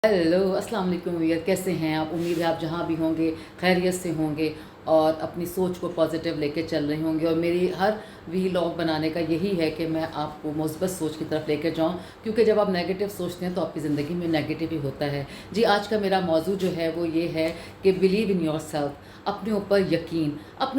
Hello अस्सलाम वालेकुम viewer, कैसे हैं आप? उम्मीद है आप जहाँ भी होंगे खैरियत से होंगे और अपनी सोच को पॉजिटिव लेके चल रहे होंगे। और मेरी हर वीलॉग बनाने का यही है कि मैं आपको मुस्बत सोच की तरफ लेकर जाऊं, क्योंकि जब आप नेगेटिव सोचते हैं तो आपकी ज़िंदगी में नेगेटिव ही होता है। जी, आज का मेरा मौजू जो है वो ये है कि बिलीव इन योर सेल्फ, अपने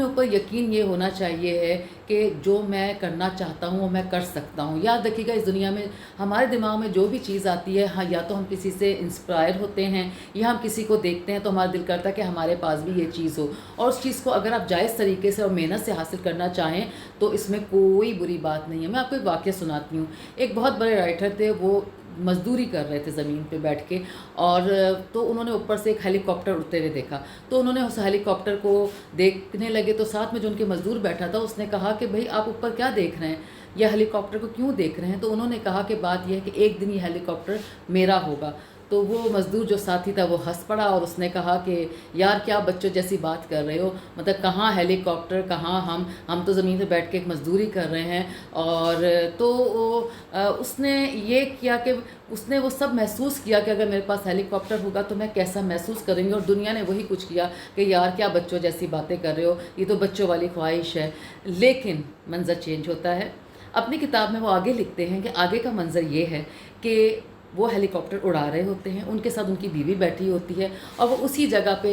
ऊपर यकीन ये होना चाहिए है कि जो मैं करना चाहता हूँ वो मैं कर सकता हूँ। याद रखिएगा, इस दुनिया में हमारे दिमाग में जो भी चीज़ आती है, हाँ, या तो हम किसी से इंस्पायर होते हैं या हम किसी को देखते हैं तो हमारा दिल करता है कि हमारे पास भी ये चीज़ हो। और उस चीज़ को अगर आप जायज़ तरीके से और मेहनत से हासिल करना चाहें तो इसमें कोई बुरी बात नहीं है। मैं आपको एक वाक़या सुनाती हूँ। एक बहुत बड़े राइटर थे, वो मज़दूरी कर रहे थे ज़मीन पे बैठ के, और तो उन्होंने ऊपर से एक हेलीकॉप्टर उड़ते हुए देखा। तो उन्होंने उस हेलीकॉप्टर को देखने लगे तो साथ में जो उनके मज़दूर बैठा था उसने कहा कि भाई आप ऊपर क्या देख रहे हैं, या हेलीकॉप्टर को क्यों देख रहे हैं? तो उन्होंने कहा कि बात यह है कि एक दिन ये हेलीकॉप्टर मेरा होगा। तो वो मज़दूर जो साथी था वो हंस पड़ा और उसने कहा कि यार क्या बच्चों जैसी बात कर रहे हो, मतलब कहाँ हेलीकॉप्टर, कहाँ हम तो ज़मीन पे बैठ के एक मज़दूरी कर रहे हैं। और तो उसने ये किया कि उसने वो सब महसूस किया कि अगर मेरे पास हेलीकॉप्टर होगा तो मैं कैसा महसूस करेंगे। और दुनिया ने वही कुछ किया कि यार क्या बच्चों जैसी बातें कर रहे हो, ये तो बच्चों वाली ख्वाहिश है। लेकिन मंज़र चेंज होता है। अपनी किताब में वो आगे लिखते हैं कि आगे का मंज़र ये है कि वो हेलीकॉप्टर उड़ा रहे होते हैं, उनके साथ उनकी बीवी बैठी होती है और वो उसी जगह पे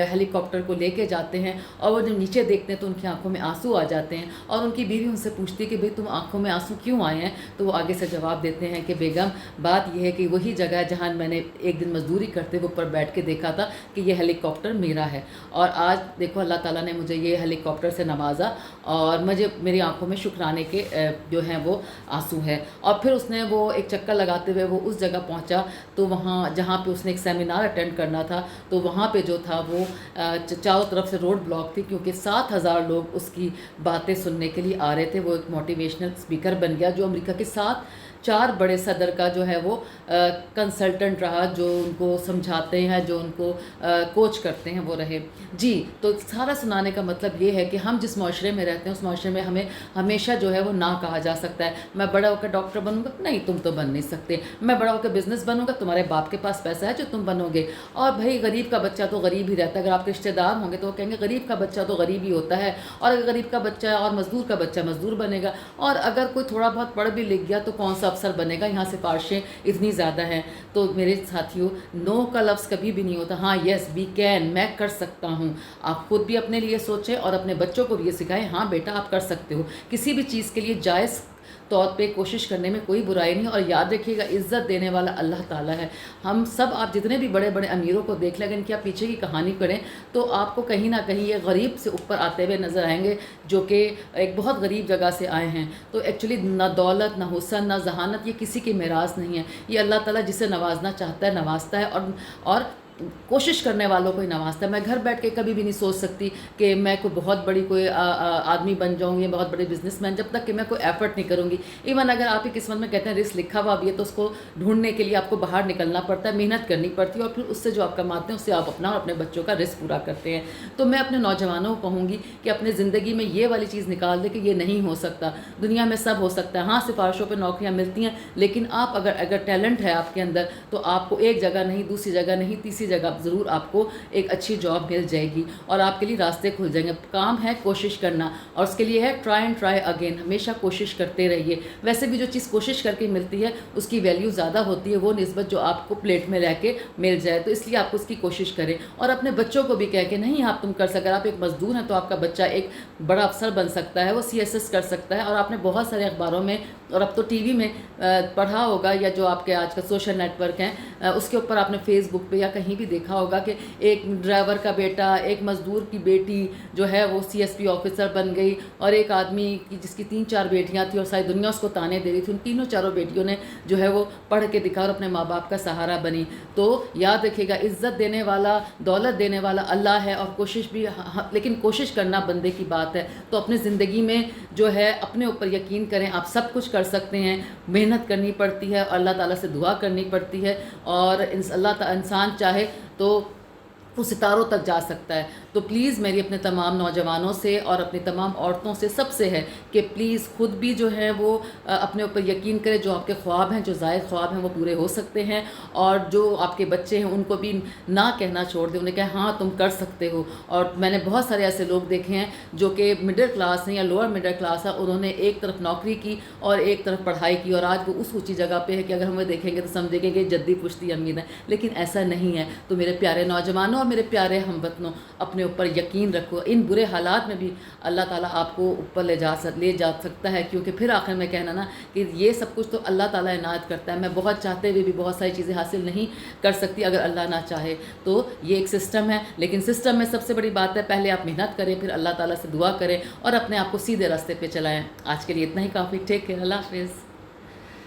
हेलीकॉप्टर को लेके जाते हैं। और वो जब नीचे देखते हैं तो उनकी आंखों में आंसू आ जाते हैं और उनकी बीवी उनसे पूछती है कि भाई तुम आंखों में आंसू क्यों आए हैं? तो वो आगे से जवाब देते हैं कि बेगम बात यह है कि वही जगह है जहाँ मैंने एक दिन मजदूरी करते हुए ऊपर बैठ के देखा था कि ये हेलीकॉप्टर मेरा है, और आज देखो अल्लाह ताला ने मुझे ये हेलीकॉप्टर से नवाजा और मुझे मेरी आंखों में शुक्राने के जो हैं वो आंसू है। और फिर उसने वो एक चक्कर लगाते हुए वो उस जगह पहुंचा, तो वहाँ जहाँ पे उसने एक सेमिनार अटेंड करना था तो वहाँ पे जो था वो चारों तरफ से रोड ब्लॉक थी, क्योंकि 7,000 लोग उसकी बातें सुनने के लिए आ रहे थे। वो एक मोटिवेशनल स्पीकर बन गया जो अमेरिका के 4 बड़े सदर का जो है वो कंसल्टेंट रहा, जो उनको समझाते हैं, जो उनको कोच करते हैं वो रहे। जी, तो सारा सुनाने का मतलब ये है कि हम जिस माशरे में रहते हैं उस माशरे में हमें हमेशा जो है वो ना कहा जा सकता है। मैं बड़ा होकर डॉक्टर बनूंगा, नहीं तुम तो बन नहीं सकते। मैं बड़ा होकर बिजनेस बनूंगा, तुम्हारे बाप के पास पैसा है जो तुम बनोगे। और भाई गरीब का बच्चा तो गरीब ही रहता है। अगर आपके रिश्तेदार होंगे तो वो कहेंगे गरीब का बच्चा तो गरीब ही होता है, और अगर गरीब का बच्चा और मजदूर का बच्चा मजदूर बनेगा। और अगर कोई थोड़ा बहुत पढ़ भी लिख गया तो कौन सा अफसर बनेगा? यहाँ सिफारिशें इतनी ज़्यादा हैं। तो मेरे साथियों, नो का लफ्ज़ कभी भी नहीं होता। हाँ, येस वी कैन, मैं कर सकता हूँ। आप खुद भी अपने लिए सोचें और अपने बच्चों को भी ये सिखाएं, हाँ बेटा आप कर सकते हो। किसी भी चीज़ के लिए जायज़ तौर पे कोशिश करने में कोई बुराई नहीं। और याद रखिएगा, इज़्ज़त देने वाला अल्लाह ताला है। हम सब, आप जितने भी बड़े बड़े अमीरों को देख लें, अगर इनकी आप पीछे की कहानी पढ़ें तो आपको कहीं ना कहीं ये गरीब से ऊपर आते हुए नज़र आएंगे, जो कि एक बहुत गरीब जगह से आए हैं। तो एक्चुअली ना दौलत, ना हुस्न, ना जहानत ये किसी की मेराज नहीं है। ये अल्लाह ताला जिसे नवाजना चाहता है नवाजता है, और कोशिश करने वालों को ही नवाजता है। मैं घर बैठ के कभी भी नहीं सोच सकती कि मैं कोई बहुत बड़ी कोई आदमी बन जाऊंगी, बहुत बड़े बिजनेसमैन, जब तक कि मैं कोई एफर्ट नहीं करूंगी। इवन अगर आपकी किस्मत में कहते हैं रिस्क लिखा हुआ भी है तो उसको ढूंढने के लिए आपको बाहर निकलना पड़ता है, मेहनत करनी पड़ती है, और फिर उससे जो आप कमाते हैं उससे आप अपना और अपने बच्चों का रिस्क पूरा करते हैं। तो मैं अपने नौजवानों को कहूँगी कि अपनी ज़िंदगी में ये वाली चीज़ निकाल दे कि ये नहीं हो सकता। दुनिया में सब हो सकता है। हाँ, सिफारिशों पर नौकरियाँ मिलती हैं, लेकिन आप अगर टैलेंट है आपके अंदर तो आपको एक जगह नहीं, दूसरी जगह नहीं, तीसरी जगह ज़रूर आपको एक अच्छी जॉब मिल जाएगी और आपके लिए रास्ते खुल जाएंगे। काम है कोशिश करना, और उसके लिए है ट्राई एंड ट्राई अगेन। हमेशा कोशिश करते रहिए। वैसे भी जो चीज़ कोशिश करके मिलती है उसकी वैल्यू ज़्यादा होती है, वो निस्बत जो आपको प्लेट में रह के मिल जाए। तो इसलिए आपको उसकी कोशिश करें, और अपने बच्चों को भी कह के नहीं आप तुम कर सकते। अगर आप एक मजदूर हैं तो आपका बच्चा एक बड़ा अफसर बन सकता है, वो CSS कर सकता है। और आपने बहुत सारे अखबारों में और अब तो TV में पढ़ा होगा, या जो आपके आजकल सोशल नेटवर्क हैं उसके ऊपर आपने फेसबुक पे या कहीं भी देखा होगा कि एक ड्राइवर का बेटा, एक मज़दूर की बेटी जो है वो CSP ऑफिसर बन गई, और एक आदमी की जिसकी 3-4 बेटियां थी और सारी दुनिया उसको ताने दे रही थी, उन तीनों चारों बेटियों ने जो है वो पढ़ के दिखा और अपने माँ बाप का सहारा बनी। तो याद रखिएगा, इज़्ज़त देने वाला, दौलत देने वाला अल्लाह है, और कोशिश भी, लेकिन कोशिश करना बंदे की बात है। तो अपनी ज़िंदगी में जो है अपने ऊपर यकीन करें, आप सब कुछ कर सकते हैं। मेहनत करनी पड़ती है, अल्लाह ताला से दुआ करनी पड़ती है, और अल्लाह इंसान चाहे तो وہ ستاروں تک جا سکتا ہے. تو پلیز میری اپنے تمام نوجوانوں سے اور اپنی تمام عورتوں سے سب سے ہے کہ پلیز خود بھی جو ہے وہ اپنے اوپر یقین کرے. جو آپ کے خواب ہیں، جو زائد خواب ہیں، وہ پورے ہو سکتے ہیں. اور جو آپ کے بچے ہیں ان کو بھی نہ کہنا چھوڑ دیں، انہیں کہیں ہاں تم کر سکتے ہو. اور میں نے بہت سارے ایسے لوگ دیکھے ہیں جو کہ مڈل کلاس ہیں یا لوور مڈل کلاس ہے، انہوں نے ایک طرف نوکری کی اور ایک طرف پڑھائی کی، اور آج وہ اس اونچی جگہ پہ ہے کہ اگر ہمیں دیکھیں گے تو سمجھیں گے کہ جدی پشتی امیر ہیں. لیکن ایسا نہیں ہے. تو میرے پیارے نوجوانوں اور میرے پیارے ہم وطنوں، اپنے اوپر یقین رکھو. ان برے حالات میں بھی اللہ تعالیٰ آپ کو اوپر لے جا سکتا ہے، کیونکہ پھر آخر میں کہنا نا کہ یہ سب کچھ تو اللہ تعالیٰ عنایت کرتا ہے. میں بہت چاہتے ہوئے بھی بہت ساری چیزیں حاصل نہیں کر سکتی اگر اللہ نہ چاہے. تو یہ ایک سسٹم ہے، لیکن سسٹم میں سب سے بڑی بات ہے پہلے آپ محنت کریں، پھر اللہ تعالیٰ سے دعا کریں اور اپنے آپ کو سیدھے راستے پہ چلائیں. آج کے لیے اتنا ہی کافی. Take care. اللہ حافظ.